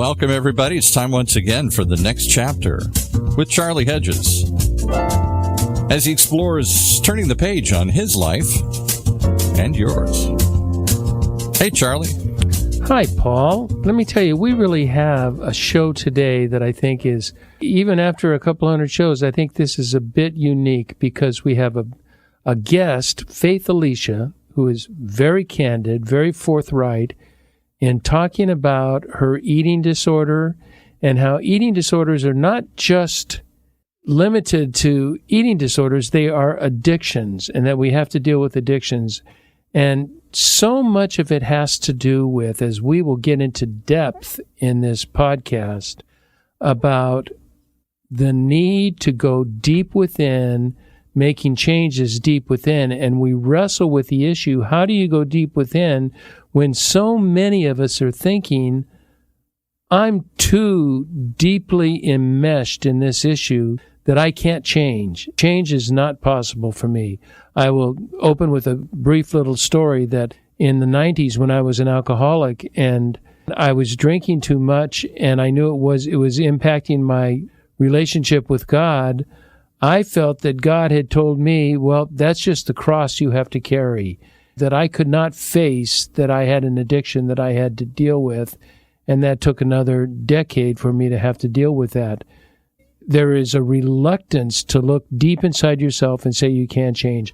welcome everybody. It's time once again for the next chapter with Charlie Hedges as he explores turning the page on his life and yours. Hey, Charlie. Hi, Paul. Let me tell you, we really have a show today that I think is, even after a couple hundred shows, I think this is a bit unique because we have a guest, Faith Elicia, who is very candid, very forthright in talking about her eating disorder and how eating disorders are not just limited to eating disorders, they are addictions, and that we have to deal with addictions. And so much of it has to do with, as we will get into depth in this podcast, about the need to go deep within, making changes deep within. And we wrestle with the issue, how do you go deep within when so many of us are thinking, I'm too deeply enmeshed in this issue that I can't change. Change is not possible for me. I will open with a brief little story that in the 90s when I was an alcoholic and I was drinking too much and I knew it was impacting my relationship with God, I felt that God had told me, well, that's just the cross you have to carry, that I could not face that I had an addiction that I had to deal with, and that took another decade for me to have to deal with that. There is a reluctance to look deep inside yourself and say you can change.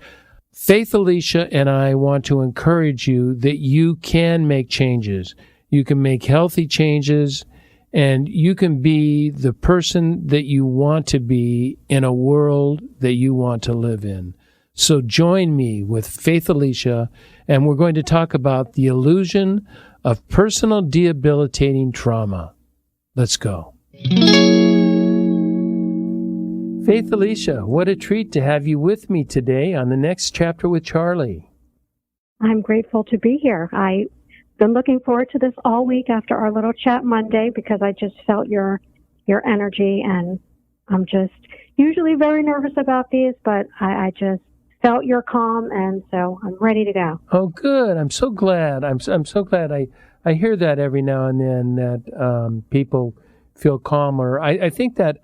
Faith Elicia and I want to encourage you that you can make changes. You can make healthy changes, and you can be the person that you want to be in a world that you want to live in. So join me with Faith Elicia, and we're going to talk about the illusion of personal debilitating trauma. Let's go. Faith Elicia, what a treat to have you with me today on the next chapter with Charlie. I'm grateful to be here. I've been looking forward to this all week after our little chat Monday because I just felt your energy, and I'm just usually very nervous about these, but I just felt your calm, and so I'm ready to go. Oh, good. I'm so glad. I'm so glad. I hear that every now and then that people feel calmer. I think that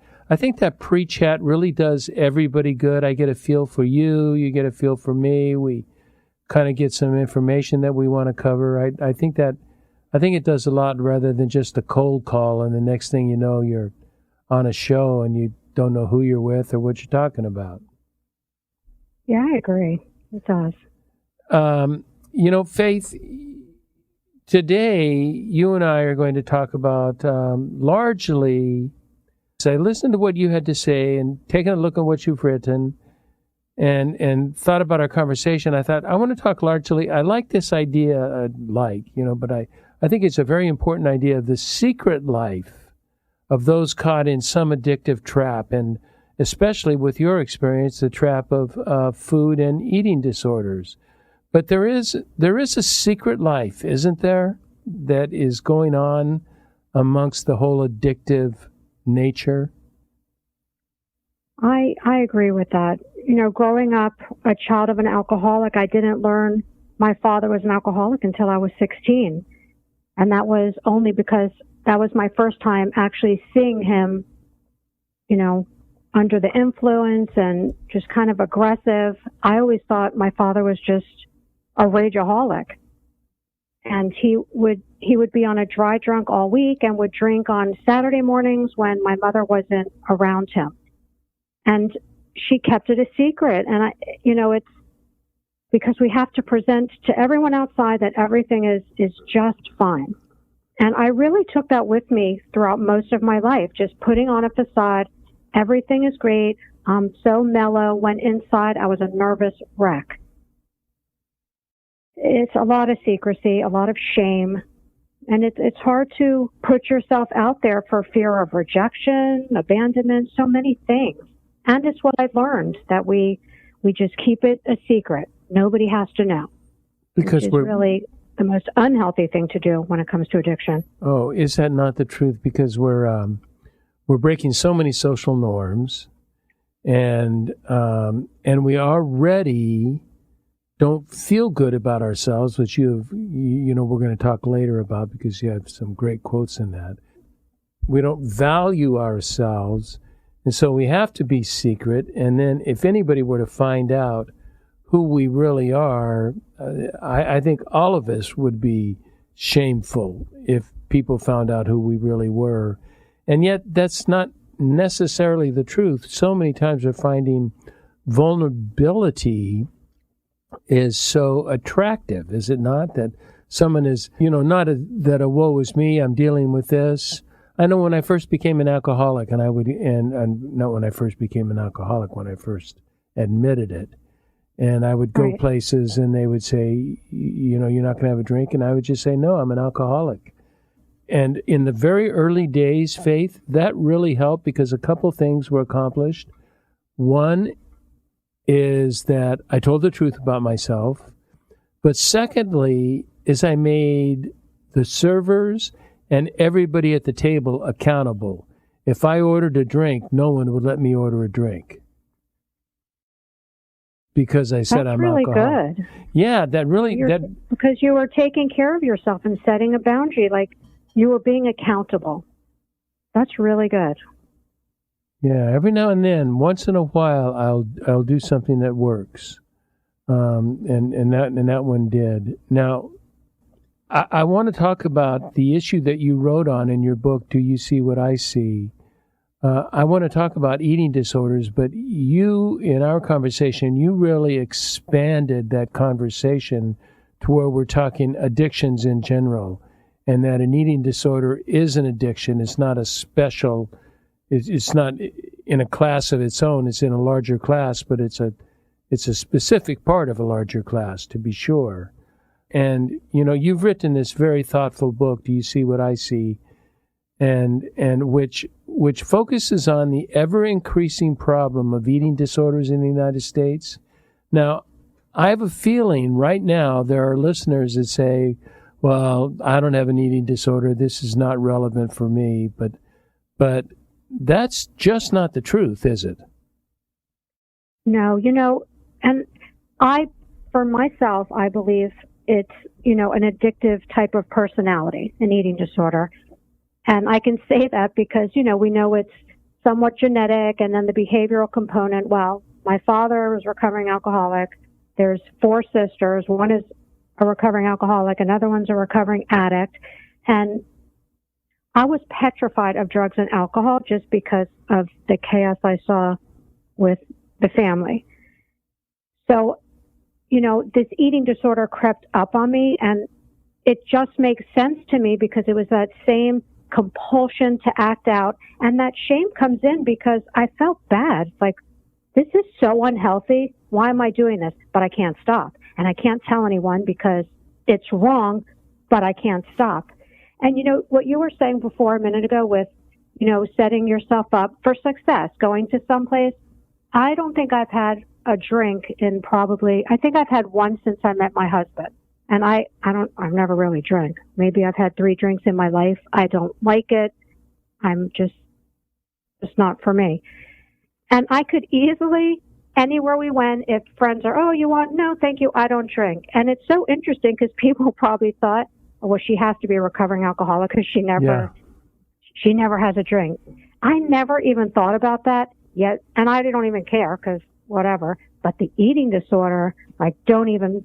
pre-chat really does everybody good. I get a feel for you. You get a feel for me. We kind of get some information that we want to cover. I think it does a lot rather than just a cold call, and the next thing you know, you're on a show and you don't know who you're with or what you're talking about. Yeah, I agree. It does. Faith, today you and I are going to talk about largely, I listened to what you had to say and taken a look at what you've written and thought about our conversation. I thought, I want to talk largely, I like this idea, but I think it's a very important idea of the secret life of those caught in some addictive trap, and especially with your experience, the trap of food and eating disorders. But there is a secret life, isn't there, that is going on amongst the whole addictive nature? I agree with that. Growing up a child of an alcoholic, I didn't learn my father was an alcoholic until I was 16. And that was only because that was my first time actually seeing him, under the influence and just kind of aggressive. I always thought my father was just a rageaholic. And he would be on a dry drunk all week and would drink on Saturday mornings when my mother wasn't around him. And she kept it a secret. And it's because we have to present to everyone outside that everything is just fine. And I really took that with me throughout most of my life, just putting on a facade. Everything is great. I'm so mellow. When inside, I was a nervous wreck. It's a lot of secrecy, a lot of shame, and it's hard to put yourself out there for fear of rejection, abandonment, so many things. And it's what I've learned, that we just keep it a secret. Nobody has to know. Because which is really the most unhealthy thing to do when it comes to addiction. Oh, is that not the truth? Because we're breaking so many social norms, and we already don't feel good about ourselves, which we're going to talk later about because you have some great quotes in that. value ourselves, and so we have to be secret. And then if anybody were to find out who we really are, I think all of us would be shameful if people found out who we really were. And yet that's not necessarily the truth. So many times we're finding vulnerability is so attractive, is it not? That someone is, not that a woe is me, I'm dealing with this. I know when I first became an alcoholic, and not when I first became an alcoholic, when I first admitted it, and I would go Right. places and they would say, you're not going to have a drink, and I would just say, no, I'm an alcoholic. And in the very early days, Faith, that really helped because a couple things were accomplished. One is that I told the truth about myself. But secondly, is I made the servers and everybody at the table accountable. If I ordered a drink, no one would let me order a drink. Because I said I'm really alcoholic. Good. Yeah, Because you were taking care of yourself and setting a boundary, like you were being accountable. That's really good. Yeah, every now and then, once in a while, I'll do something that works, and that one did. Now, I want to talk about the issue that you wrote on in your book. Do you see what I see? I want to talk about eating disorders, but you, in our conversation, you really expanded that conversation to where we're talking addictions in general, and that an eating disorder is an addiction. It's not a special. It's not in a class of its own. It's in a larger class, but it's a specific part of a larger class, to be sure. And you've written this very thoughtful book. Do you see what I see? And which focuses on the ever increasing problem of eating disorders in the United States. Now, I have a feeling right now there are listeners that say, "Well, I don't have an eating disorder. This is not relevant for me." But that's just not the truth, is it? No, and for myself, I believe it's, an addictive type of personality, an eating disorder. And I can say that because, we know it's somewhat genetic, and then the behavioral component. Well, my father was a recovering alcoholic. There's 4 sisters. One is a recovering alcoholic. Another one's a recovering addict. And I was petrified of drugs and alcohol just because of the chaos I saw with the family. So, this eating disorder crept up on me, and it just makes sense to me because it was that same compulsion to act out, and that shame comes in because I felt bad. It's like, this is so unhealthy. Why am I doing this? But I can't stop, and I can't tell anyone because it's wrong, but I can't stop. And what you were saying before a minute ago with, setting yourself up for success, going to someplace. I don't think I've had a drink I think I've had one since I met my husband. And I've never really drank. Maybe I've had 3 drinks in my life. I don't like it. I'm just not for me. And I could easily, anywhere we went, if friends are, "Oh, you want?" "No, thank you. I don't drink." And it's so interesting because people probably thought, "Well, she has to be a recovering alcoholic because she never has a drink." I never even thought about that yet. And I don't even care because whatever. But the eating disorder, like, don't even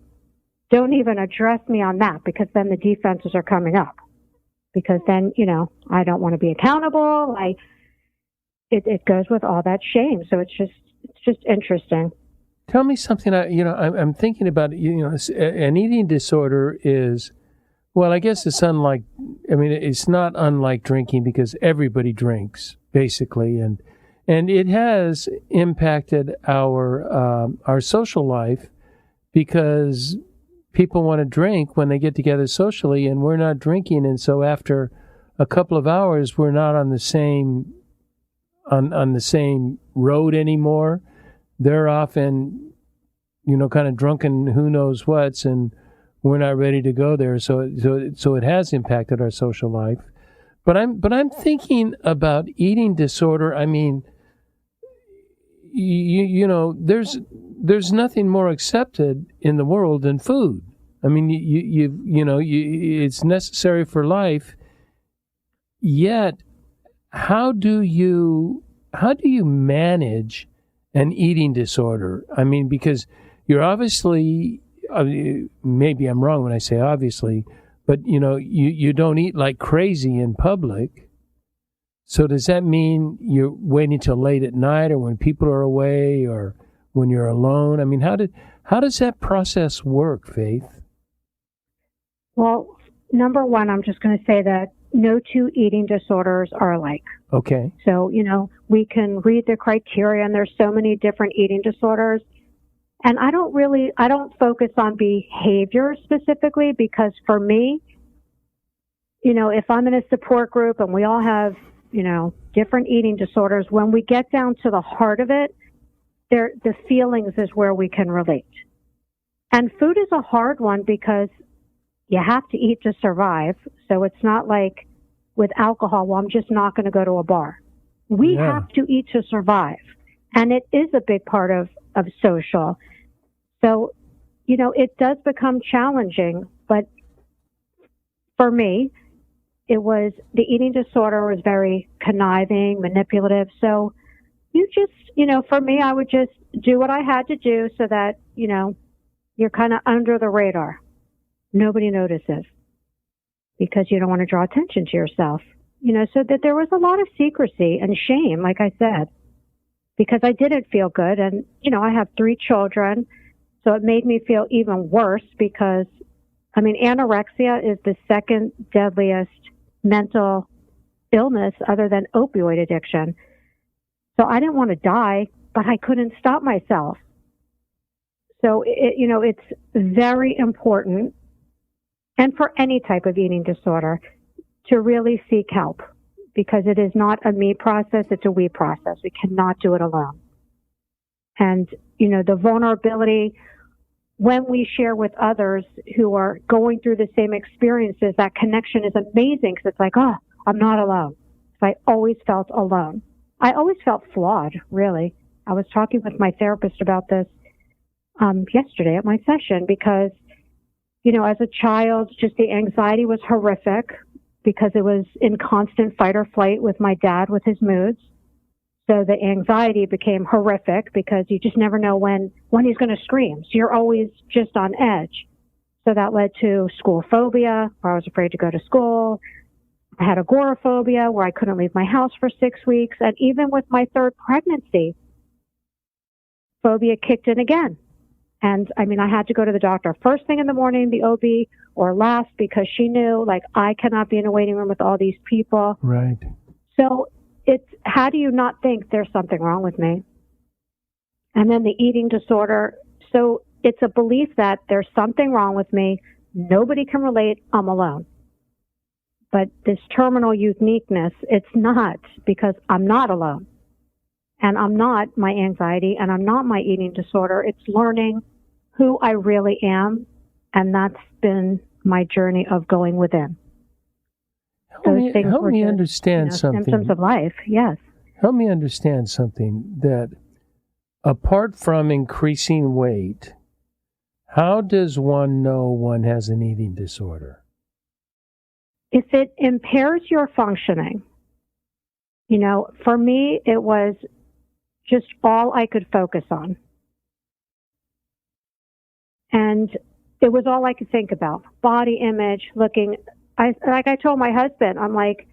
address me on that, because then the defenses are coming up. Because then, I don't want to be accountable. It goes with all that shame. So it's just interesting. Tell me something. I'm thinking about, an eating disorder is, well, I guess it's it's not unlike drinking because everybody drinks basically, and it has impacted our social life because people want to drink when they get together socially, and we're not drinking, and so after a couple of hours, we're not on the same road anymore. They're often, kind of drunken who knows what's, and we're not ready to go there. So it has impacted our social life. But I'm thinking about eating disorder. I mean, there's nothing more accepted in the world than food. I mean, it's necessary for life. Yet, how do you manage an eating disorder? I mean, because you're obviously, maybe I'm wrong when I say obviously, but you don't eat like crazy in public. So does that mean you're waiting till late at night, or when people are away, or when you're alone? I mean, how does that process work, Faith? Well, number one, I'm just going to say that no two eating disorders are alike. Okay. So, we can read the criteria, and there's so many different eating disorders. And I don't focus on behavior specifically, because for me, if I'm in a support group and we all have, different eating disorders, when we get down to the heart of it, the feelings is where we can relate. And food is a hard one because you have to eat to survive. So it's not like with alcohol, well, I'm just not going to go to a bar. We have to eat to survive. And it is a big part of social. So, it does become challenging. But for me, it was the eating disorder was very conniving, manipulative. So you just, for me, I would just do what I had to do so that, you're kind of under the radar. Nobody notices because you don't want to draw attention to yourself. So that there was a lot of secrecy and shame, like I said, because I didn't feel good. And, I have 3 children, so it made me feel even worse because, anorexia is the second deadliest mental illness other than opioid addiction. So I didn't want to die, but I couldn't stop myself. So, it's very important, and for any type of eating disorder, to really seek help, because it is not a me process, it's a we process. We cannot do it alone. And, the vulnerability, when we share with others who are going through the same experiences, that connection is amazing, because it's like, oh, I'm not alone. I always felt alone. I always felt flawed, really. I was talking with my therapist about this yesterday at my session, because, as a child, just the anxiety was horrific, because it was in constant fight or flight with my dad with his moods. So the anxiety became horrific because you just never know when he's going to scream. So you're always just on edge. So that led to school phobia, where I was afraid to go to school. I had agoraphobia, where I couldn't leave my house for 6 weeks. And even with my 3rd pregnancy, phobia kicked in again. And I had to go to the doctor first thing in the morning, the OB, or last, because she knew, I cannot be in a waiting room with all these people. Right. So it's, how do you not think there's something wrong with me? And then the eating disorder. So it's a belief that there's something wrong with me. Nobody can relate. I'm alone. But this terminal uniqueness, it's not, because I'm not alone. And I'm not my anxiety, and I'm not my eating disorder. It's learning who I really am. And that's been my journey of going within. Help me understand something. Symptoms of life, yes. Help me understand something, that apart from increasing weight, how does one know one has an eating disorder? If it impairs your functioning, for me, it was just all I could focus on. And it was all I could think about. Body image, looking. I told my husband, I'm like,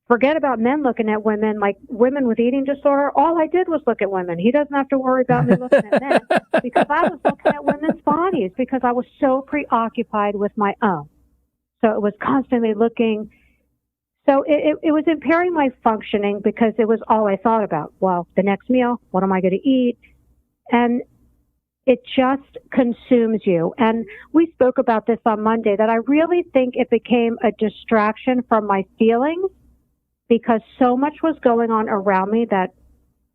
forget about men looking at women, like women with eating disorder. All I did was look at women. He doesn't have to worry about me looking at men, because I was looking at women's bodies, because I was so preoccupied with my own. So it was constantly looking. So it was impairing my functioning, because it was all I thought about. Well, the next meal, what am I going to eat? And it just consumes you. And we spoke about this on Monday, that I really think it became a distraction from my feelings, because so much was going on around me that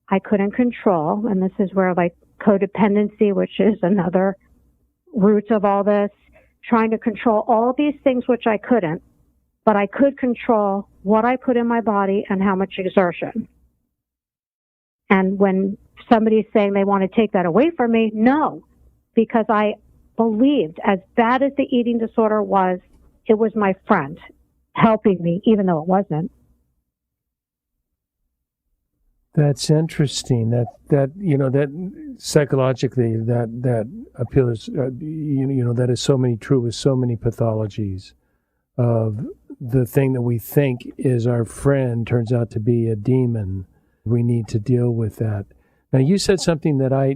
I couldn't control. And this is where, codependency, which is another root of all this, trying to control all of these things, which I couldn't, but I could control what I put in my body and how much exertion. And when somebody's saying they want to take that away from me, no, because I believed, as bad as the eating disorder was, it was my friend helping me, even though it wasn't. That's interesting. That psychologically that appeals. That is so many true with so many pathologies of the thing that we think is our friend turns out to be a demon. We need to deal with that. Now, you said something that I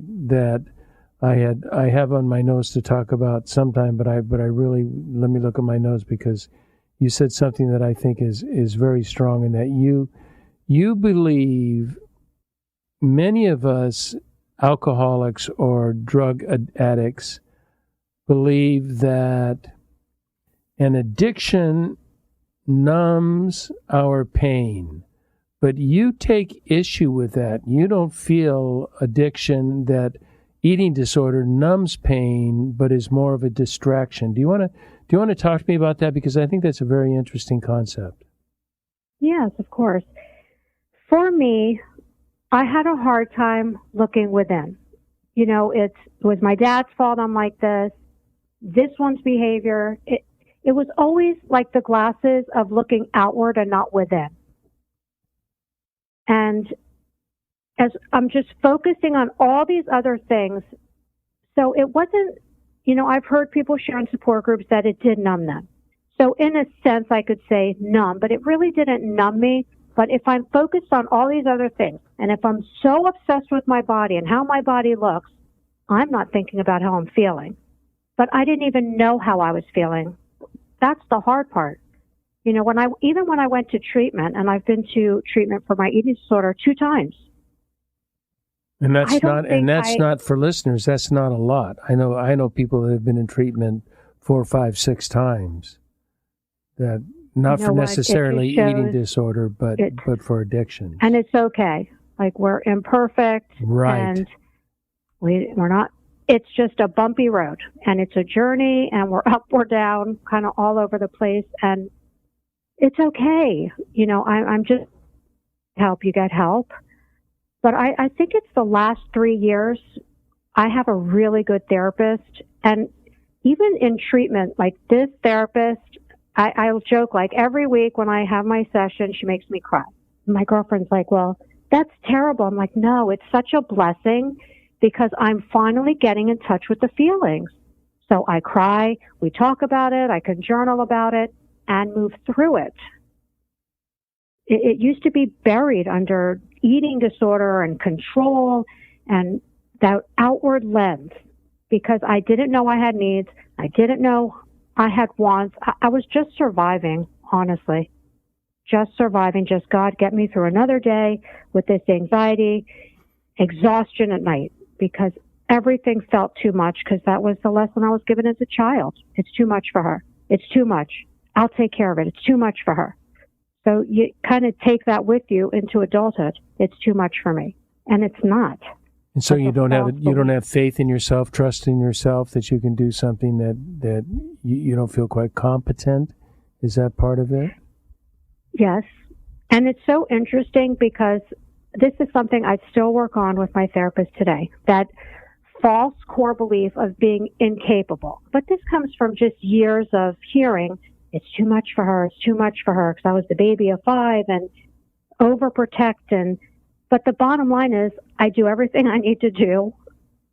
have on my notes to talk about sometime, but I really, let me look at my notes, because you said something that I think is very strong, in that you believe many of us alcoholics or drug addicts believe that an addiction numbs our pain. But you take issue with that. You don't feel addiction, that eating disorder numbs pain, but is more of a distraction. Do you want to talk to me about that? Because I think that's a very interesting concept. Yes, of course. For me, I had a hard time looking within. It was my dad's fault I'm like this. This one's behavior. It was always like the glasses of looking outward and not within. And as I'm just focusing on all these other things, so it wasn't, I've heard people share in support groups that it did numb them. So in a sense, I could say numb, but it really didn't numb me. But if I'm focused on all these other things, and if I'm so obsessed with my body and how my body looks, I'm not thinking about how I'm feeling. But I didn't even know how I was feeling. That's the hard part. When I went to treatment, and I've been to treatment for my eating disorder 2 times. And that's not for listeners. That's not a lot. I know people that have been in treatment 4, 5, 6 times. That not for necessarily eating disorder, but for addiction. And it's okay. Like, we're imperfect, right? And we're not. It's just a bumpy road, and it's a journey, and we're up or down, kind of all over the place, and it's okay. I'm just help. You get help. But I think it's the last 3 years, I have a really good therapist. And even in treatment, like this therapist, I'll joke, like every week when I have my session, she makes me cry. My girlfriend's like, well, that's terrible. I'm like, no, it's such a blessing, because I'm finally getting in touch with the feelings. So I cry, we talk about it, I can journal about it, and move through it. It used to be buried under eating disorder and control and that outward lens, because I didn't know I had needs. I didn't know I had wants. I was just surviving, honestly. Just surviving. Just, God, get me through another day with this anxiety, exhaustion at night, because everything felt too much, because that was the lesson I was given as a child. It's too much for her. It's too much. I'll take care of it. It's too much for her. So you kind of take that with you into adulthood. It's too much for me. And it's not. And so you don't have faith in yourself, trust in yourself that you can do something that you don't feel quite competent? Is that part of it? Yes. And it's so interesting, because this is something I still work on with my therapist today, that false core belief of being incapable. But this comes from just years of hearing, it's too much for her, it's too much for her, because I was the baby of 5 and overprotect. But the bottom line is, I do everything I need to do.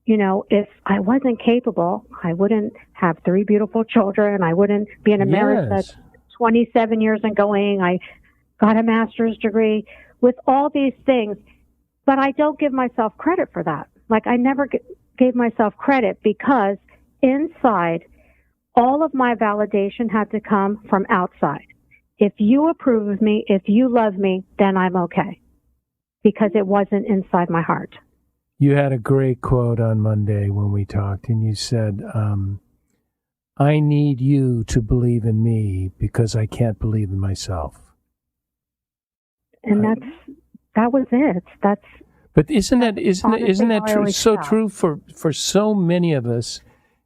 If I wasn't capable, I wouldn't have 3 beautiful children. I wouldn't be in a marriage that's 27 years and going. I got a master's degree with all these things. But I don't give myself credit for that. Like, I never gave myself credit, because inside, all of my validation had to come from outside. If you approve of me, if you love me, then I'm okay. Because it wasn't inside my heart. You had a great quote on Monday when we talked, and you said, I need you to believe in me because I can't believe in myself. And that was it. But isn't that true? So true for so many of us.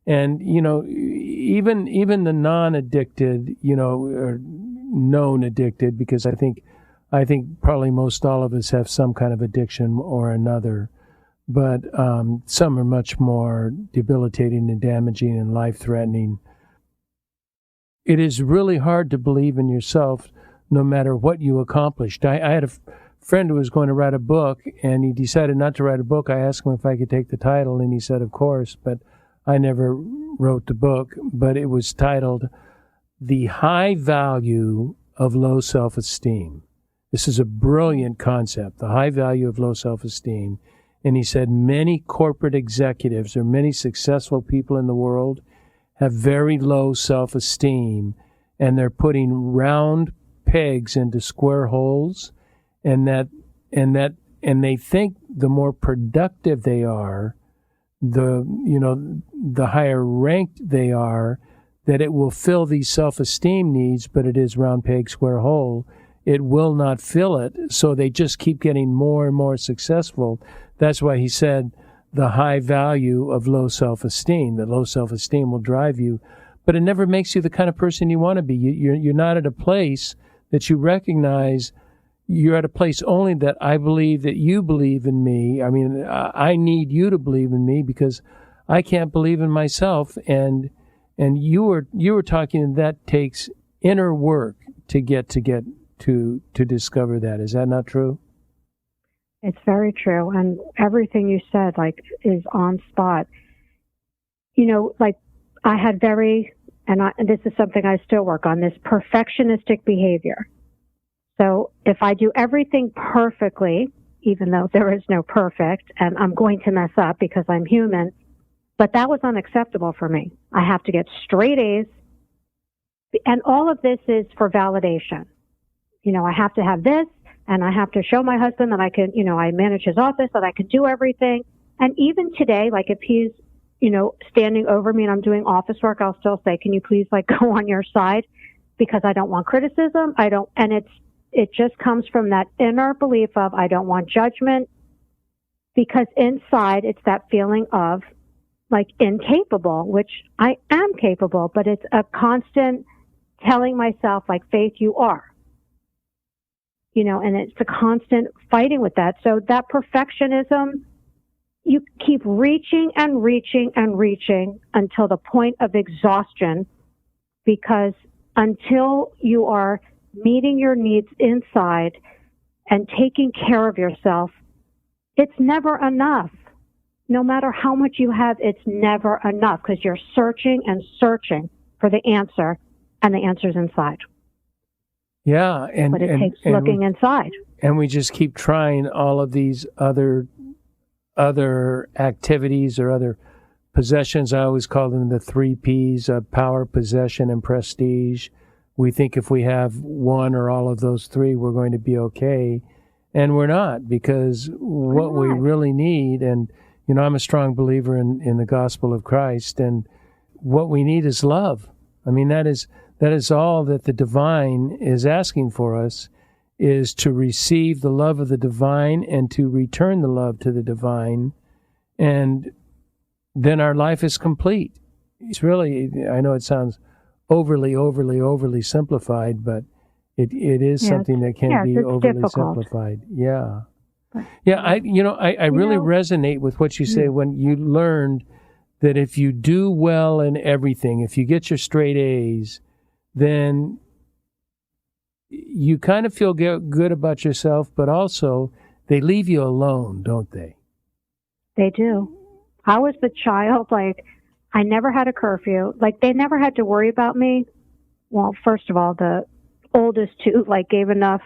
And, even the non-addicted, or known addicted, because I think probably most all of us have some kind of addiction or another, but some are much more debilitating and damaging and life-threatening. It is really hard to believe in yourself no matter what you accomplished. I had a friend who was going to write a book, and he decided not to write a book. I asked him if I could take the title, and he said, of course, but I never wrote the book. But it was titled The High Value of Low Self-Esteem. This is a brilliant concept, the high value of low self-esteem. And he said many corporate executives or many successful people in the world have very low self-esteem, and they're putting round pegs into square holes, and they think the more productive they are, the higher ranked they are, that it will fill these self-esteem needs, but it is round peg, square hole. It will not fill it, so they just keep getting more and more successful. That's why he said the high value of low self-esteem. That low self-esteem will drive you, but it never makes you the kind of person you want to be. You're not at a place that you recognize. You're at a place only that I believe that you believe in me. I mean, I need you to believe in me because I can't believe in myself. And you were talking that takes inner work to discover that. Is that not true? It's very true. And everything you said, is on spot. I had this is something I still work on, this perfectionistic behavior. So if I do everything perfectly, even though there is no perfect, and I'm going to mess up because I'm human, but that was unacceptable for me. I have to get straight A's. And all of this is for validation. I have to have this, and I have to show my husband that I can, I manage his office, that I can do everything. And even today, if he's, standing over me and I'm doing office work, I'll still say, can you please go on your side? Because I don't want criticism. And it just comes from that inner belief of I don't want judgment, because inside it's that feeling of incapable, which I am capable, but it's a constant telling myself Faith, you are. And it's a constant fighting with that. So that perfectionism, you keep reaching and reaching and reaching until the point of exhaustion, because until you are meeting your needs inside and taking care of yourself, it's never enough. No matter how much you have, it's never enough, because you're searching and searching for the answer, and the answer's inside. Yeah, but it takes looking inside. And we just keep trying all of these other activities or other possessions. I always call them the 3 Ps of power, possession, and prestige. We think if we have one or all of those 3, we're going to be okay. And we're not, because what we really need, and I'm a strong believer in the gospel of Christ, and what we need is love. I mean, that is all that the divine is asking for us, is to receive the love of the divine and to return the love to the divine. And then our life is complete. It's really, I know it sounds overly simplified, but it is something that can be overly difficult. Simplified. Yeah. Yeah, I really resonate with what you say when you learned that if you do well in everything, if you get your straight A's, then you kind of feel good about yourself, but also they leave you alone, don't they? They do. I was the child, I never had a curfew. They never had to worry about me. Well, first of all, the oldest 2, gave enough,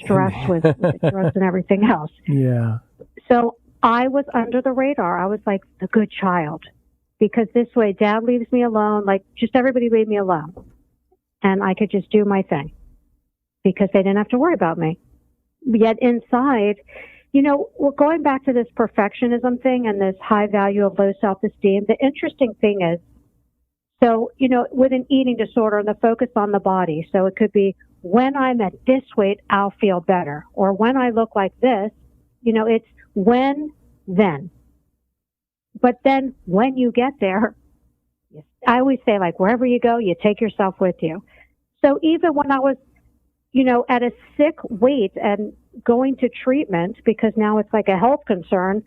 stress with drugs and everything else. Yeah. So I was under the radar. I was the good child, because this way Dad leaves me alone. Just everybody leave me alone. And I could just do my thing because they didn't have to worry about me. Yet inside, we're going back to this perfectionism thing and this high value of low self-esteem. The interesting thing is, with an eating disorder and the focus on the body, so it could be when I'm at this weight, I'll feel better. Or when I look like this, it's when, then. But then when you get there, I always say, wherever you go, you take yourself with you. So even when I was, at a sick weight and going to treatment, because now it's a health concern,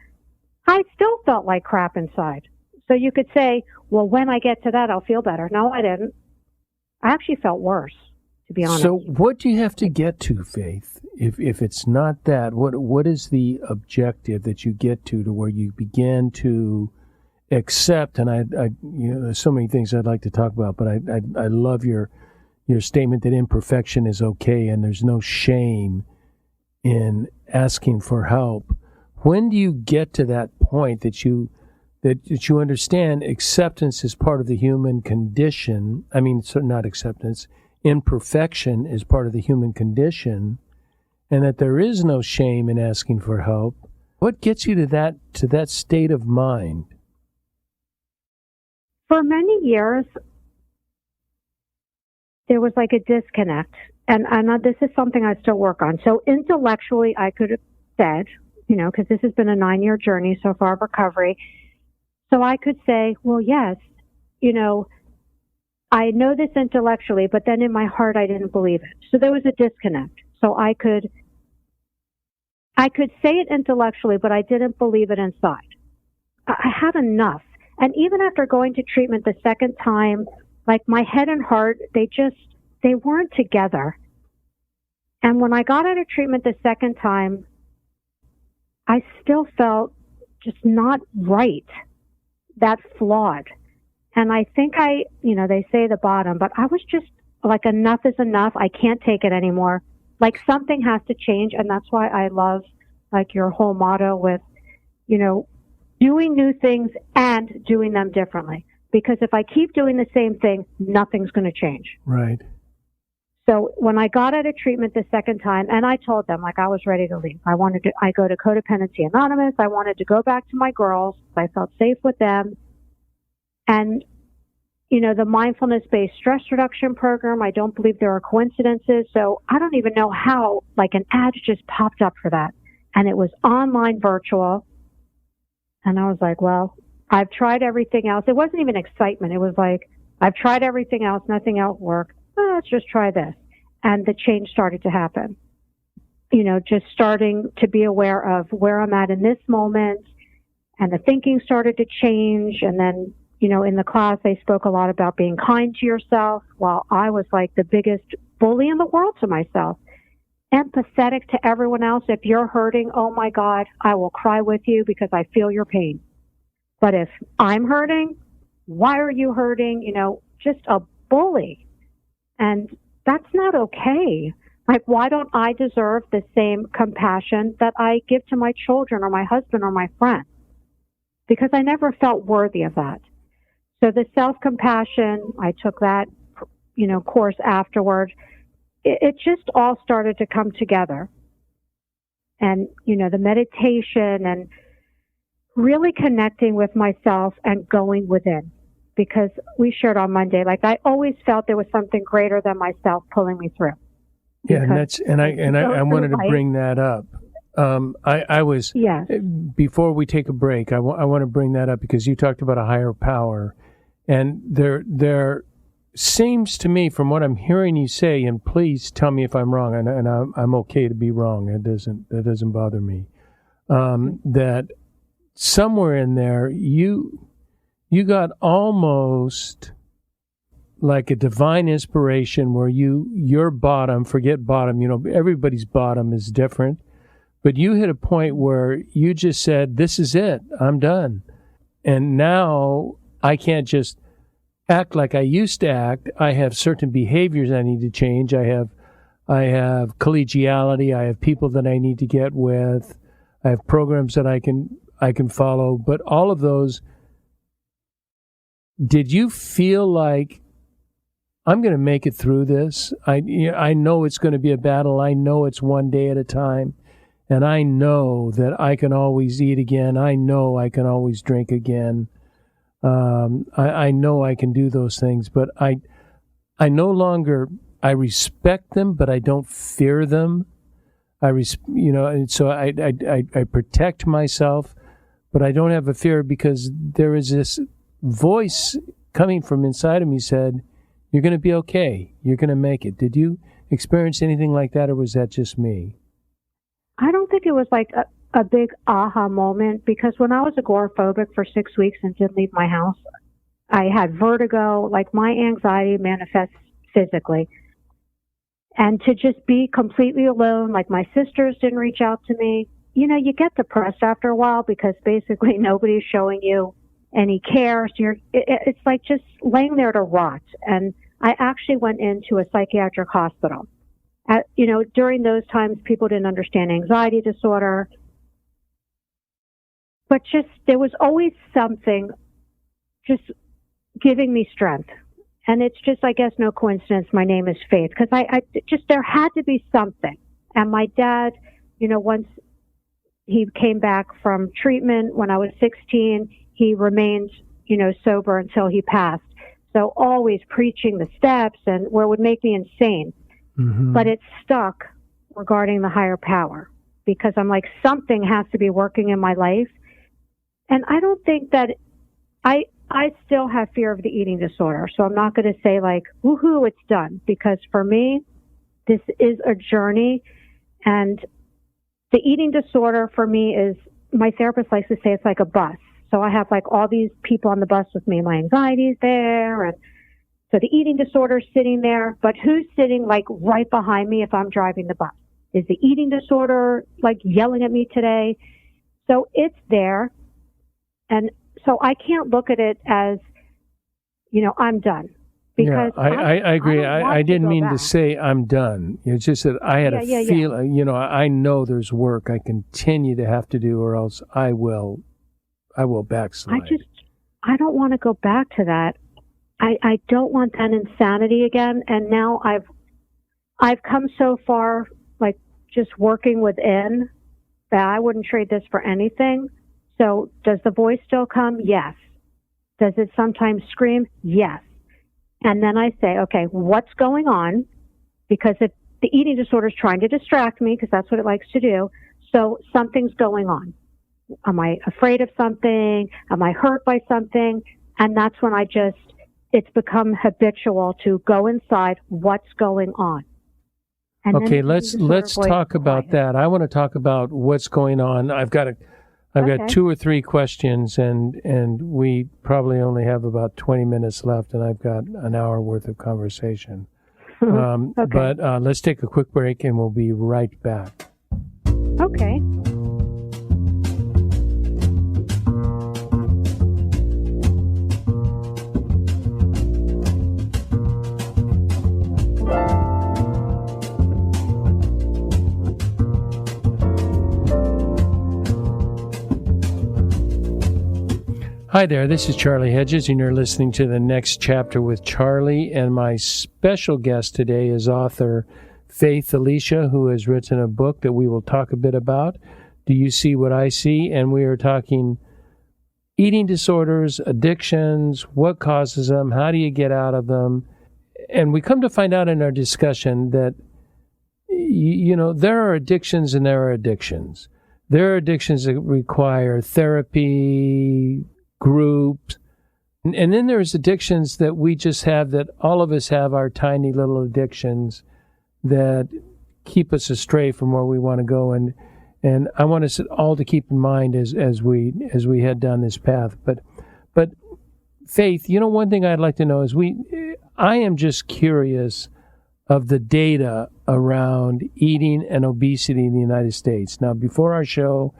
I still felt like crap inside. So you could say, well, when I get to that, I'll feel better. No, I didn't. I actually felt worse. to be honest. So what do you have to get to, Faith? If it's not that, what is the objective that you get to where you begin to accept? And I there's so many things I'd like to talk about, but I love your statement that imperfection is okay and there's no shame in asking for help. When do you get to that point that you understand acceptance is part of the human condition? I mean, so not acceptance, imperfection is part of the human condition, and that there is no shame in asking for help. What gets you to that state of mind? For many years, there was like a disconnect, and this is something I still work on. So intellectually, I could have said, because this has been a 9-year journey so far of recovery, so I could say, well, yes, I know this intellectually, but then in my heart, I didn't believe it. So there was a disconnect. So I could say it intellectually, but I didn't believe it inside. I had enough. And even after going to treatment the second time, like my head and heart, they weren't together. And when I got out of treatment the second time, I still felt just not right, that flawed. And I think they say the bottom, but I was just like, enough is enough. I can't take it anymore. Like something has to change. And that's why I love like your whole motto with, doing new things and doing them differently. Because if I keep doing the same thing, nothing's going to change. Right. So when I got out of treatment the second time, and I told them, like, I was ready to leave. I go to Codependency Anonymous. I wanted to go back to my girls. I felt safe with them. And, the mindfulness-based stress reduction program, I don't believe there are coincidences. So I don't even know how, like, an ad just popped up for that. And it was online virtual. And I was like, well, I've tried everything else. It wasn't even excitement. It was like, I've tried everything else. Nothing else worked. Let's just try this. And the change started to happen. Just starting to be aware of where I'm at in this moment. And the thinking started to change. And then, in the class, they spoke a lot about being kind to yourself, while I was like the biggest bully in the world to myself. Empathetic to everyone else. If you're hurting, oh my God, I will cry with you because I feel your pain. But if I'm hurting, why are you hurting? Just a bully. And that's not okay. Like, why don't I deserve the same compassion that I give to my children or my husband or my friends? Because I never felt worthy of that. So the self-compassion, I took that, course afterward. It just all started to come together. And, the meditation and really connecting with myself and going within. Because we shared on Monday, like I always felt there was something greater than myself pulling me through. Yeah, I wanted to bring that up. I was before we take a break. I want to bring that up because you talked about a higher power, and there seems to me, from what I'm hearing you say, and please tell me if I'm wrong, and I'm okay to be wrong. That doesn't bother me. That somewhere in there you got almost like a divine inspiration where your bottom, forget bottom, everybody's bottom is different, but you hit a point where you just said, this is it, I'm done. And now I can't just act like I used to act. I have certain behaviors I need to change. I have collegiality. I have people that I need to get with. I have programs that I can follow, but all of those. Did you feel like, I'm going to make it through this? I know it's going to be a battle. I know it's one day at a time. And I know that I can always eat again. I know I can always drink again. I know I can do those things. But I no longer, I respect them, but I don't fear them. And so I protect myself, but I don't have a fear because there is this voice coming from inside of me said, you're going to be okay. You're going to make it. Did you experience anything like that, or was that just me? I don't think it was like a big aha moment, because when I was agoraphobic for 6 weeks and didn't leave my house, I had vertigo. Like, my anxiety manifests physically. And to just be completely alone, like my sisters didn't reach out to me. You know, you get depressed after a while because basically nobody's showing you any care. So it's like just laying there to rot. And I actually went into a psychiatric hospital. During those times, people didn't understand anxiety disorder. But just, there was always something just giving me strength. And it's just, I guess, no coincidence my name is Faith, because I just, there had to be something. And my dad, once he came back from treatment when I was 16, he remained, sober until he passed. So always preaching the steps and where it would make me insane. Mm-hmm. But it stuck regarding the higher power, because I'm like, something has to be working in my life. And I don't think that I still have fear of the eating disorder. So I'm not going to say like, woohoo, it's done. Because for me, this is a journey. And the eating disorder for me is, my therapist likes to say it's like a bus. So I have like all these people on the bus with me. My anxiety is there. And so the eating disorder is sitting there. But who's sitting like right behind me if I'm driving the bus? Is the eating disorder like yelling at me today? So it's there. And so I can't look at it as, I'm done. Because I agree. I didn't mean to say I'm done. It's just that I had a feeling, I know there's work I continue to have to do, or else I will backslide. I don't want to go back to that. I don't want that insanity again. And now I've come so far, like just working within, that I wouldn't trade this for anything. So does the voice still come? Yes. Does it sometimes scream? Yes. And then I say, okay, what's going on? Because if the eating disorder is trying to distract me, because that's what it likes to do, so something's going on. Am I afraid of something? Am I hurt by something? And that's when it's become habitual to go inside, what's going on. And okay, let's talk about that. I want to talk about what's going on. I've got 2 or 3 questions, and we probably only have about 20 minutes left, and I've got an hour worth of conversation. Okay. But let's take a quick break, and we'll be right back. Okay. Hi there, this is Charlie Hedges, and you're listening to The Next Chapter with Charlie, and my special guest today is author Faith Elicia, who has written a book that we will talk a bit about, Do You See What I See? And we are talking eating disorders, addictions, what causes them, how do you get out of them? And we come to find out in our discussion that, there are addictions and there are addictions. There are addictions that require therapy, groups, and then there's addictions that we just have, that all of us have, our tiny little addictions that keep us astray from where we want to go, and I want us all to keep in mind as we head down this path. But Faith, one thing I'd like to know is I am just curious of the data around eating and obesity in the United States. Now, before our show,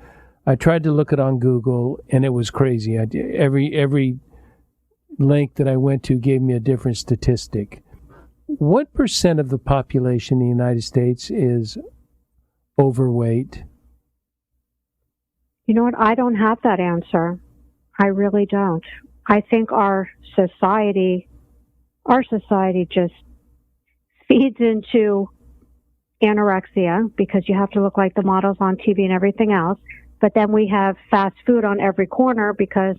I tried to look it on Google, and it was crazy. Every link that I went to gave me a different statistic. What % of the population in the United States is overweight? You know what? I don't have that answer. I really don't. I think our society just feeds into anorexia, because you have to look like the models on TV and everything else. But then we have fast food on every corner because,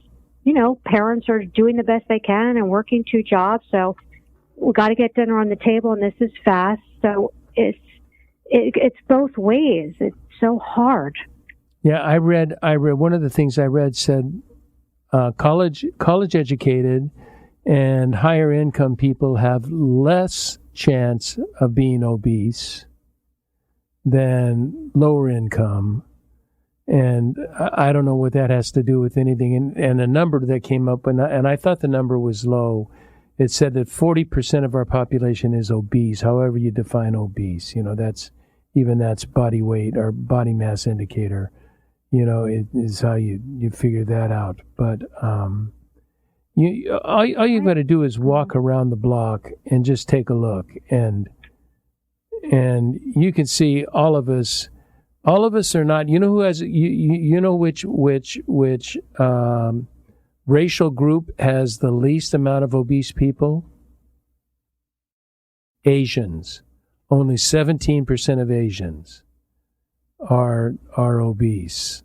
parents are doing the best they can and working 2 jobs. So we got to get dinner on the table, and this is fast. So it's both ways. It's so hard. Yeah, I read one of the things I read said college educated and higher income people have less chance of being obese than lower income. And I don't know what that has to do with anything. And a number that came up, and I thought the number was low, it said that 40% of our population is obese, however you define obese. That's body weight or body mass indicator. It is how you figure that out. But all you got to do is walk around the block and just take a look, and you can see all of us are not. Who has which racial group has the least amount of obese people? Asians. Only 17% of Asians are obese.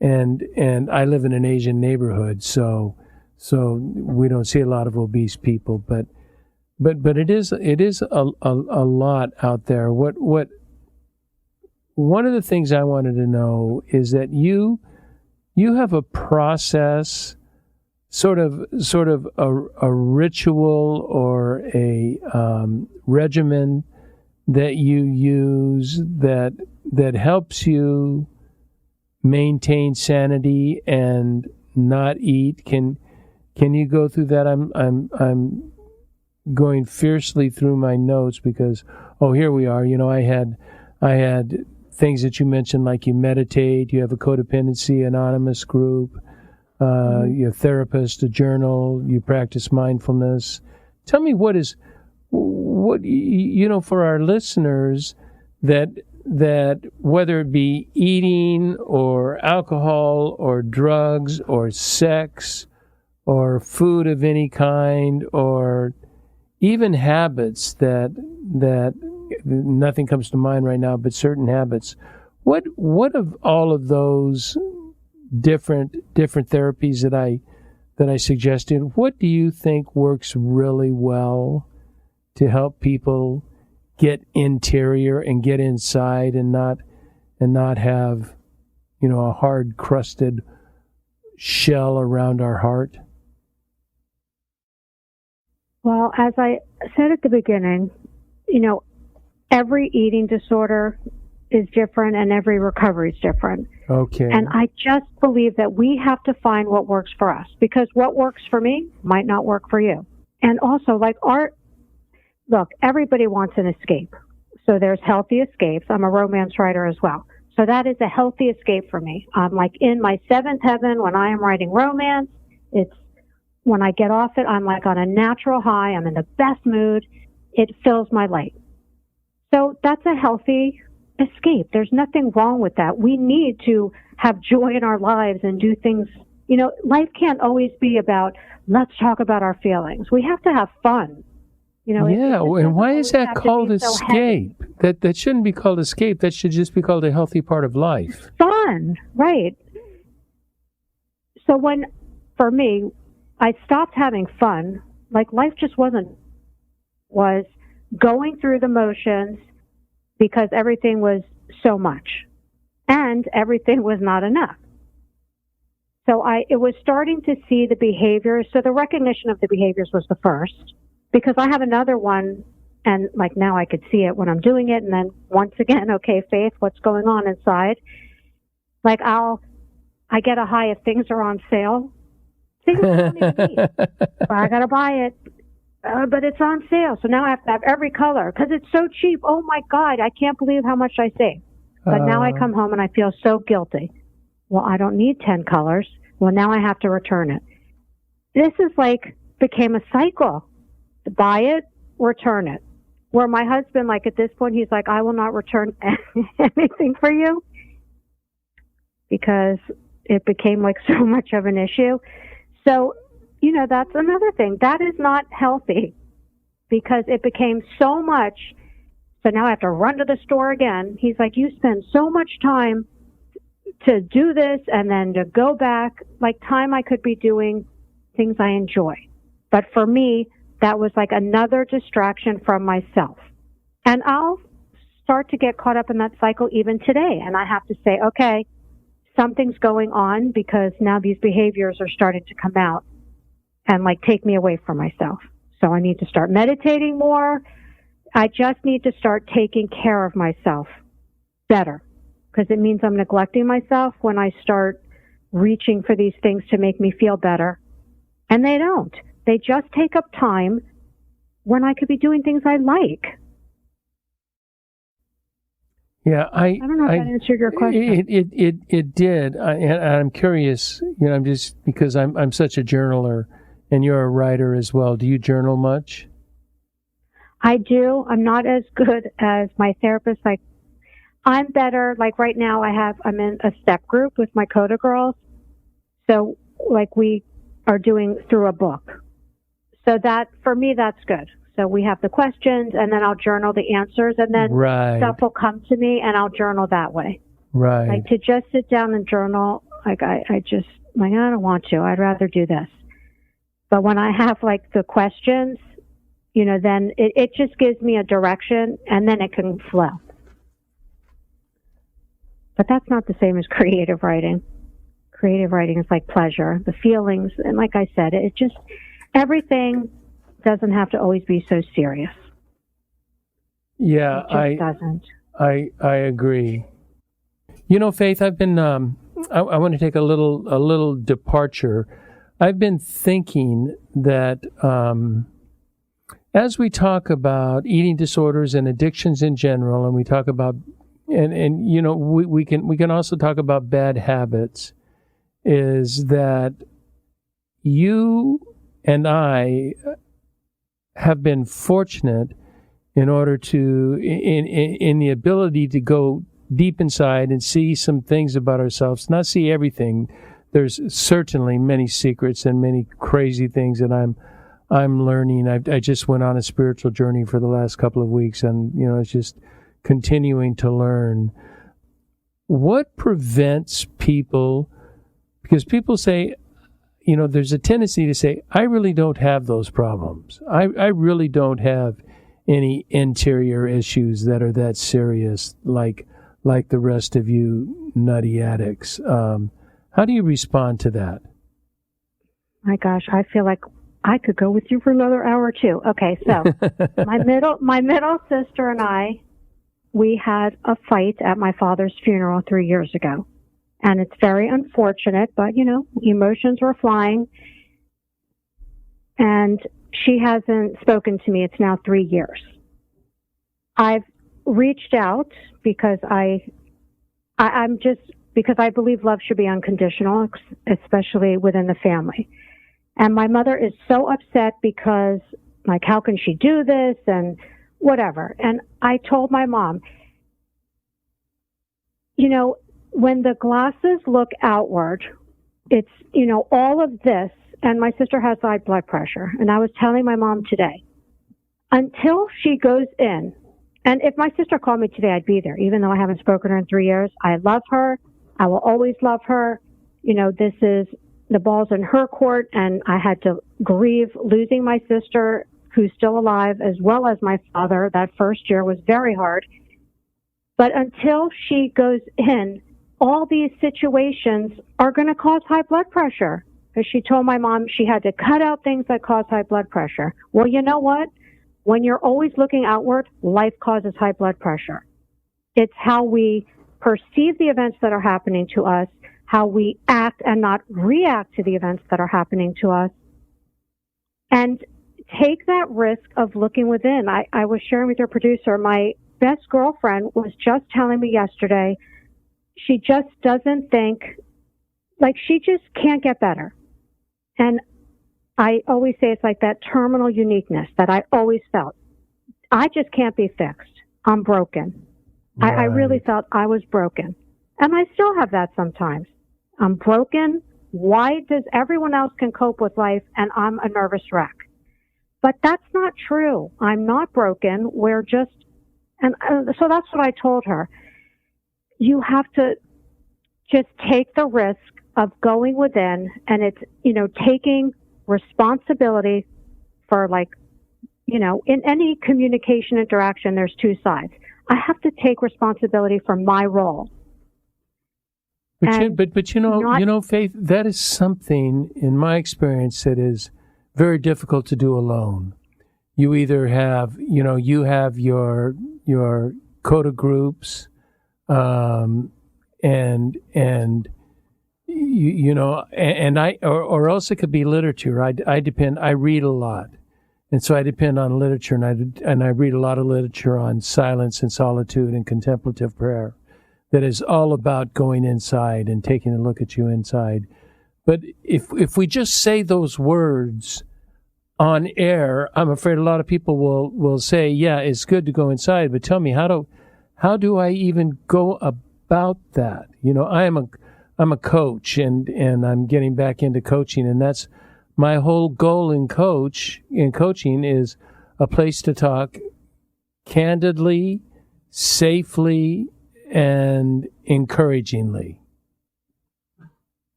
And I live in an Asian neighborhood, so we don't see a lot of obese people, but it is a lot out there. What one of the things I wanted to know is that you have a process, sort of a ritual or a regimen that you use that helps you maintain sanity and not eat. Can you go through that? I'm going fiercely through my notes because here we are. I had things that you mentioned, like you meditate, you have a codependency anonymous group, you're a therapist, a journal, you practice mindfulness. Tell me what for our listeners that whether it be eating or alcohol or drugs or sex or food of any kind or even habits that nothing comes to mind right now, but certain habits. What of all of those different therapies that I suggested, what do you think works really well to help people get interior and get inside and not have a hard crusted shell around our heart? Well, as I said at the beginning, every eating disorder is different and every recovery is different. Okay. And I just believe that we have to find what works for us, because what works for me might not work for you. And also, look, everybody wants an escape. So there's healthy escapes. I'm a romance writer as well. So that is a healthy escape for me. I'm like in my seventh heaven when I am writing romance. When I get off it, I'm like on a natural high. I'm in the best mood. It fills my light. So that's a healthy escape. There's nothing wrong with that. We need to have joy in our lives and do things. Life can't always be about, let's talk about our feelings. We have to have fun. And why is that called escape? That shouldn't be called escape. That should just be called a healthy part of life. Fun, right. So for me, I stopped having fun. Like, life just was going through the motions because everything was so much and everything was not enough. So it was starting to see the behaviors. So the recognition of the behaviors was the first, because I have another one, and like now I could see it when I'm doing it. And then once again, okay, Faith, what's going on inside? Like I get a high if things are on sale. Things I don't even need. But I got to buy it. But it's on sale. So now I have to have every color because it's so cheap. Oh my God, I can't believe how much I saved. But now I come home and I feel so guilty. Well, I don't need 10 colors. Well, now I have to return it. This is became a cycle. Buy it, return it. Where my husband, at this point, he's like, I will not return anything for you, because it became so much of an issue. So, that's another thing. That is not healthy, because it became so much. So now I have to run to the store again. He's like, you spend so much time to do this and then to go back, time I could be doing things I enjoy. But for me, that was another distraction from myself. And I'll start to get caught up in that cycle even today. And I have to say, okay, something's going on, because now these behaviors are starting to come out and take me away from myself. So I need to start meditating more. I just need to start taking care of myself better, because it means I'm neglecting myself when I start reaching for these things to make me feel better. And they don't. They just take up time when I could be doing things I like. Yeah, I don't know if that answered your question. It did. And I'm curious, I'm just, because I'm such a journaler, and you're a writer as well. Do you journal much? I do. I'm not as good as my therapist. Like, I'm better. Like right now I'm in a step group with my Coda girls. So like we are doing through a book. So that, for me, that's good. So we have the questions, and then I'll journal the answers, and then stuff will come to me, and I'll journal that way. Right. Like to just sit down and journal, like I just, like, I don't want to. I'd rather do this. But when I have like the questions, then it just gives me a direction, and then it can flow. But that's not the same as creative writing. Creative writing is like pleasure, the feelings, and like I said, it just, everything doesn't have to always be so serious. Yeah, it just doesn't. I agree. Faith, I've been I want to take a little departure. I've been thinking that as we talk about eating disorders and addictions in general, and we talk about we can also talk about bad habits, is that you and I have been fortunate in order to, in the ability to go deep inside and see some things about ourselves, not see everything. There's certainly many secrets and many crazy things that I'm learning. I just went on a spiritual journey for the last couple of weeks, and it's just continuing to learn. What prevents people? Because people say, there's a tendency to say, I really don't have those problems. I really don't have any interior issues that are that serious, like the rest of you nutty addicts. How do you respond to that? My gosh, I feel like I could go with you for another hour or two. Okay, so my middle sister and I, we had a fight at my father's funeral 3 years ago. And it's very unfortunate, but, emotions were flying. And she hasn't spoken to me. It's now 3 years. I've reached out because I'm just, because I believe love should be unconditional, especially within the family. And my mother is so upset because, like, how can she do this and whatever. And I told my mom, when the glasses look outward, it's, all of this, and my sister has high blood pressure. And I was telling my mom today, until she goes in, and if my sister called me today, I'd be there, even though I haven't spoken to her in 3 years. I love her. I will always love her. This is the ball's in her court, and I had to grieve losing my sister, who's still alive, as well as my father. That first year was very hard. But until she goes in, all these situations are going to cause high blood pressure. Because she told my mom she had to cut out things that cause high blood pressure. Well, you know what? When you're always looking outward, life causes high blood pressure. It's how we perceive the events that are happening to us, how we act and not react to the events that are happening to us. And take that risk of looking within. I was sharing with your producer, my best girlfriend was just telling me yesterday, she just doesn't think, like, she just can't get better. And I always say it's like that terminal uniqueness that I always felt. I just can't be fixed. I'm broken. Right. I really felt I was broken. And I still have that sometimes. I'm broken. Why does everyone else can cope with life and I'm a nervous wreck? But that's not true. I'm not broken. We're just, and so that's what I told her. You have to just take the risk of going within, and it's, taking responsibility for, like, in any communication interaction, there's two sides. I have to take responsibility for my role. But Faith, that is something in my experience that is very difficult to do alone. You either have, you have your coda groups, and you know, and or else it could be literature. I read a lot. And so I depend on literature, and I read a lot of literature on silence and solitude and contemplative prayer that is all about going inside and taking a look at you inside. But if we just say those words on air, I'm afraid a lot of people will say, yeah, it's good to go inside, but tell me, how do I even go about that? You know, I'm a coach, and I'm getting back into coaching, and that's my whole goal in coaching is a place to talk candidly, safely, and encouragingly.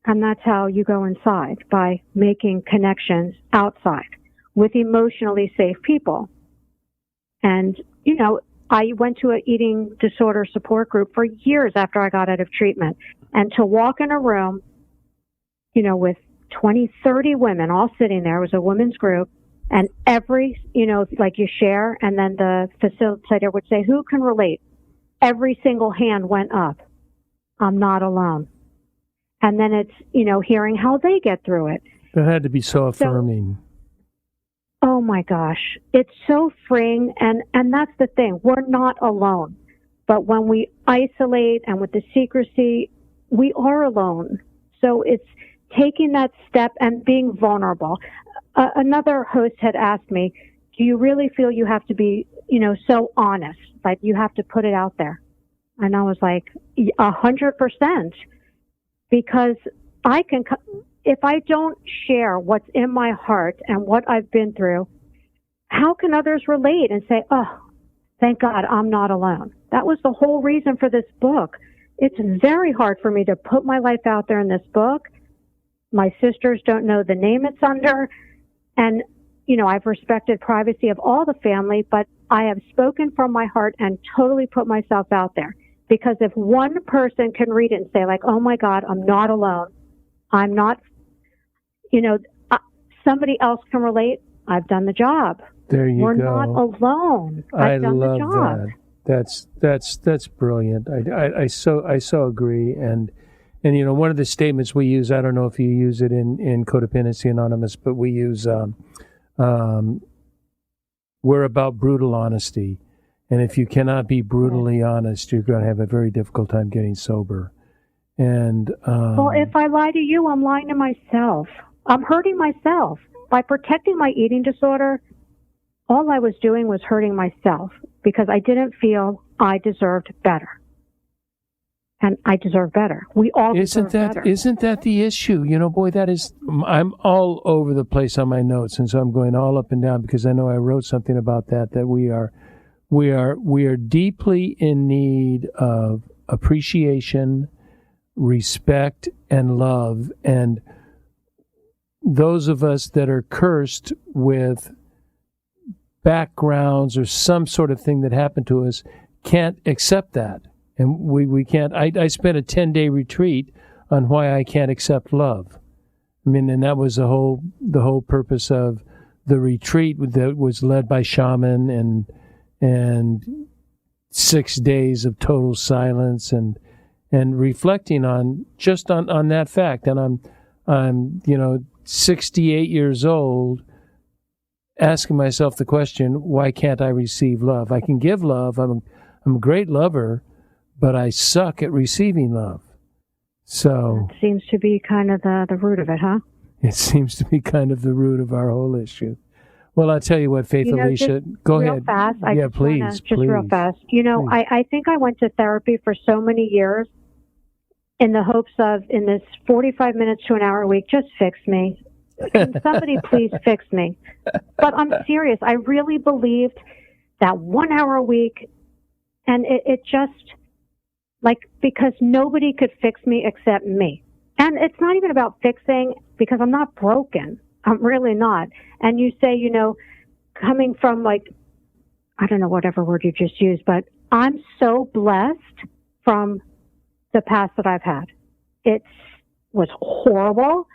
And that's how you go inside, by making connections outside with emotionally safe people. And, you know, I went to an eating disorder support group for years after I got out of treatment. And to walk in a room, you know, with 20, 30 women all sitting there. It was a women's group. And every, you know, like you share, and then the facilitator would say, who can relate? Every single hand went up. I'm not alone. And then it's, you know, hearing how they get through it. That had to be so affirming. Oh my gosh. It's so freeing. And that's the thing. We're not alone. But when we isolate and with the secrecy, we are alone. So it's taking that step and being vulnerable. Another host had asked me, do you really feel you have to be, you know, so honest? Like you have to put it out there. And I was like, 100%. Because if I don't share what's in my heart and what I've been through, how can others relate and say, oh, thank God I'm not alone? That was the whole reason for this book. It's very hard for me to put my life out there in this book. My sisters don't know the name it's under. And, you know, I've respected privacy of all the family, but I have spoken from my heart and totally put myself out there. Because if one person can read it and say, like, oh my God, I'm not alone. I'm not, you know, somebody else can relate. I've done the job. There you We're go. We're not alone. I've done the job. That's brilliant. I so agree. And you know, one of the statements we use, I don't know if you use it in Codependency Anonymous, but we use we're about brutal honesty. And if you cannot be brutally honest, you're going to have a very difficult time getting sober. And well, if I lie to you, I'm lying to myself. I'm hurting myself. By protecting my eating disorder, all I was doing was hurting myself because I didn't feel I deserved better. And I deserve better. We all deserve better. Isn't that the issue? You know, boy, that is, I'm all over the place on my notes, and so I'm going all up and down because I know I wrote something about that we are deeply in need of appreciation, respect, and love. And those of us that are cursed with backgrounds or some sort of thing that happened to us can't accept that. And we can't. I spent a 10-day retreat on why I can't accept love. I mean, and that was the whole purpose of the retreat that was led by shaman and 6 days of total silence and reflecting on just on that fact. And I'm 68 years old, asking myself the question, why can't I receive love? I can give love. I'm a great lover, but I suck at receiving love. So it seems to be kind of the root of it, huh? It seems to be kind of the root of our whole issue. Well, I'll tell you what, Faith Elicia, go ahead. Fast, Please. Real fast. You know, I think I went to therapy for so many years in the hopes of, in this 45 minutes to an hour a week, just fix me. Can somebody please fix me? But I'm serious. I really believed that 1 hour a week, and it just, like, because nobody could fix me except me. And it's not even about fixing, because I'm not broken. I'm really not. And you say, you know, coming from, like, I don't know, whatever word you just used, but I'm so blessed from the past that I've had. It was horrible,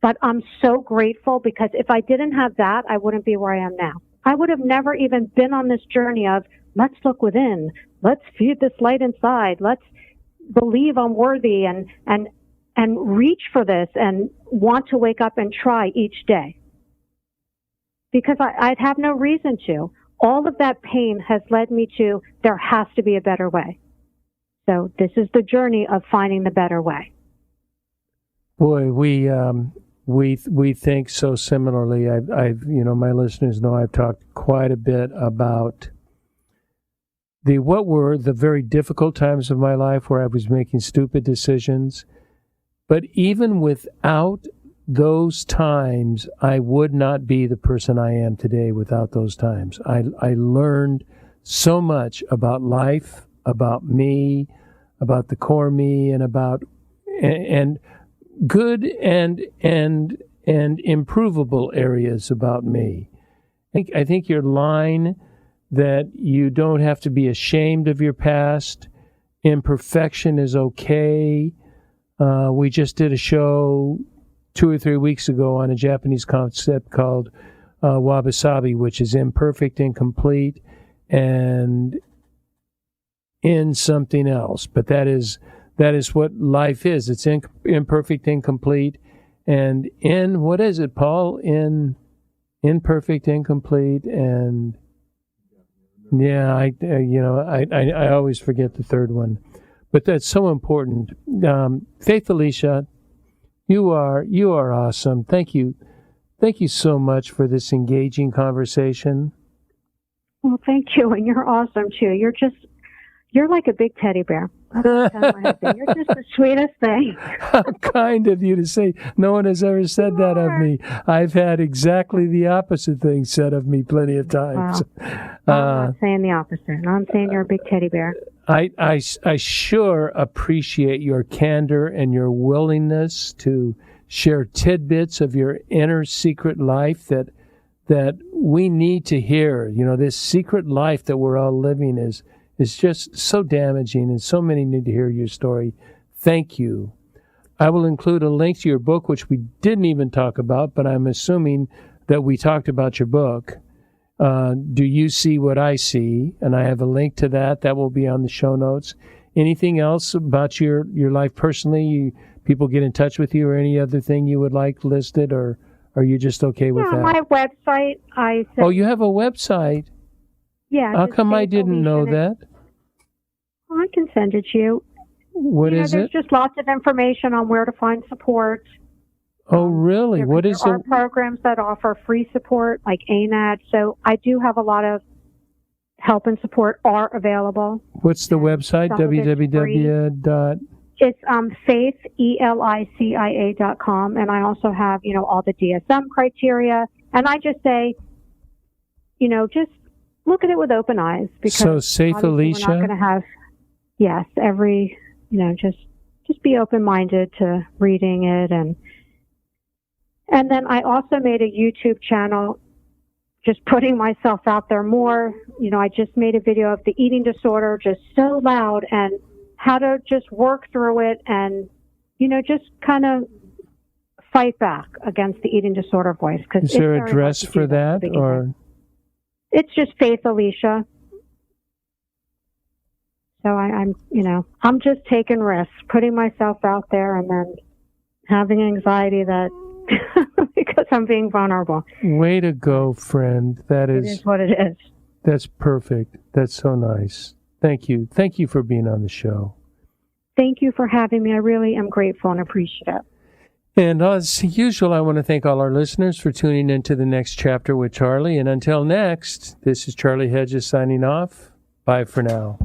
but I'm so grateful, because if I didn't have that, I wouldn't be where I am now. I would have never even been on this journey of, let's look within, let's feed this light inside, let's believe I'm worthy, and reach for this and want to wake up and try each day. Because I'd have no reason to. All of that pain has led me to, there has to be a better way. So this is the journey of finding the better way. Boy, we think so similarly. I've my listeners know I've talked quite a bit about what were the very difficult times of my life where I was making stupid decisions. But even without those times, I would not be the person I am today without those times. I learned so much about life, about me, about the core me, and about and good and improvable areas about me. I think your line that you don't have to be ashamed of your past, imperfection is okay. We just did a show 2 or 3 weeks ago on a Japanese concept called wabi-sabi, which is imperfect, incomplete, and in something else. But that is what life is. It's imperfect, incomplete, and in, what is it, Paul? In imperfect, incomplete, and yeah, I always forget the third one. But that's so important. Faith Elicia, you are awesome. Thank you so much for this engaging conversation. Well, thank you, and you're awesome too. You're like a big teddy bear. You're just the sweetest thing. How kind of you to say. No one has ever said that of me. I've had exactly the opposite thing said of me plenty of times. Wow. I'm not saying the opposite. I'm saying you're a big teddy bear. I sure appreciate your candor and your willingness to share tidbits of your inner secret life that we need to hear. This secret life that we're all living is just so damaging, and so many need to hear your story. Thank you. I will include a link to your book, which we didn't even talk about, but I'm assuming that we talked about your book. Do You See What I See? And I have a link to that. That will be on the show notes. Anything else about your life personally? People get in touch with you, or any other thing you would like listed, or are you just okay with that? My website. Oh, you have a website? Yeah. How come I didn't know that? I can send it to you. What is there's it? Just lots of information on where to find support. Oh, really? What is it? There are programs that offer free support, like ANAD. So I do have a lot of help and support are available. What's the website? www. It's faith, ELICIA.com. And I also have, all the DSM criteria. And I just say, just look at it with open eyes. Because so Safe Elicia? We're not going to have, yes, just be open-minded to reading it. And then I also made a YouTube channel, just putting myself out there more. I just made a video of the eating disorder, just so loud, and how to just work through it and, just kind of fight back against the eating disorder voice. Is there a dress for that, or? It's just Faith Elicia. So I'm just taking risks, putting myself out there, and then having anxiety that because I'm being vulnerable. Way to go, friend. It is what it is. That's perfect. That's so nice. Thank you. Thank you for being on the show. Thank you for having me. I really am grateful and appreciative. And as usual, I want to thank all our listeners for tuning into the next chapter with Charlie. And until next, this is Charlie Hedges signing off. Bye for now.